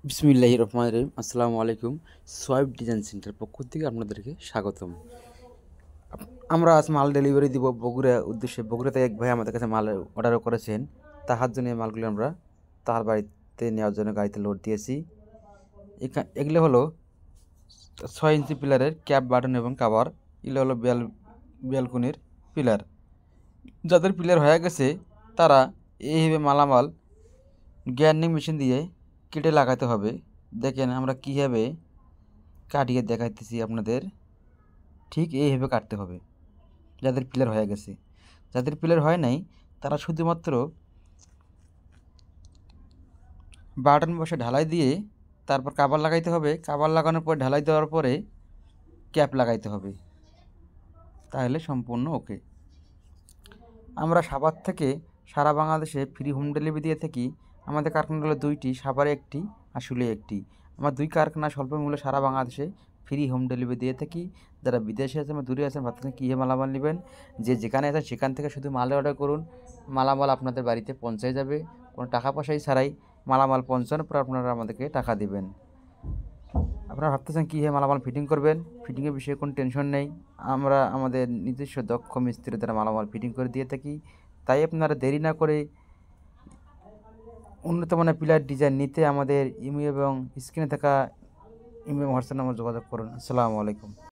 বিসমিল্লাহির রহমানির রহিম। আসসালামু আলাইকুম। সোয়াইপ ডিজাইন সেন্টার পক্ষ থেকে আপনাদেরকে স্বাগতম। আমরা আজ মাল ডেলিভারি দিব বগুড়া উদ্দেশ্যে। বগুড়াতে এক ভাই আমাদের কাছে মাল অর্ডার করেছেন। তাহার জন্য এই মালগুলো আমরা তার বাড়িতে নেওয়ার জন্য গাড়িতে লোড দিয়েছি। এগুলো হলো 6 ইঞ্চি পিলারের ক্যাপ বাটন এবং কাভার। এগুলো হলো ব্যালকনির পিলার। যাদের পিলার হয়ে গেছে তারা এইভাবে মালামাল গ্যান্ডিং মেশিন দিয়ে কেটে লাগাতে হবে। দেখেন আমরা কীভাবে কাটিয়ে দেখাইতেছি আপনাদের। ঠিক এইভাবে কাটতে হবে যাদের পিলার হয়ে গেছে। যাদের পিলার হয় নাই তারা শুধুমাত্র বাটন বসে ঢালাই দিয়ে তারপর কাভার লাগাইতে হবে। কাভার লাগানোর পর ঢালাই দেওয়ার পরে ক্যাপ লাগাইতে হবে, তাহলে সম্পূর্ণ ওকে। আমরা সাভার থেকে সারা বাংলাদেশে ফ্রি হোম ডেলিভারি দিয়ে থাকি। আমাদের কারখানা হলো 2টি, সাভারে একটি, আশুলে একটি। আমার 2 কারখানা স্বল্প মূল্যে সারা বাংলাদেশে ফ্রি হোম ডেলিভারি দিয়ে থাকি। যারা বিদেশে আছেন বা দূরে আছেন ভাবতেছেন কী মালামাল নেবেন, যে যেখানে আছেন সেখান থেকে শুধু মাল অর্ডার করুন, মালামাল আপনাদের বাড়িতে পৌঁছে যাবে। কোনো টাকা পয়সাই ছাড়াই মালামাল পৌঁছানোর পর আপনারা আমাদেরকে টাকা দেবেন। আপনারা ভাবতেছেন কীভাবে মালামাল ফিটিং করবেন, ফিটিংয়ের বিষয়ে কোনো টেনশন নেই। আমরা আমাদের নিজস্ব দক্ষ মিস্ত্রি দ্বারা মালামাল ফিটিং করে দিয়ে থাকি। তাই আপনারা দেরি না করে উন্নত মানের পিলার ডিজাইন নিতে আমাদের ইমেল এবং স্ক্রিনে থাকা ইমেল হোয়াটসঅ্যাপ নম্বর যোগাযোগ করুন। আসসালামু আলাইকুম।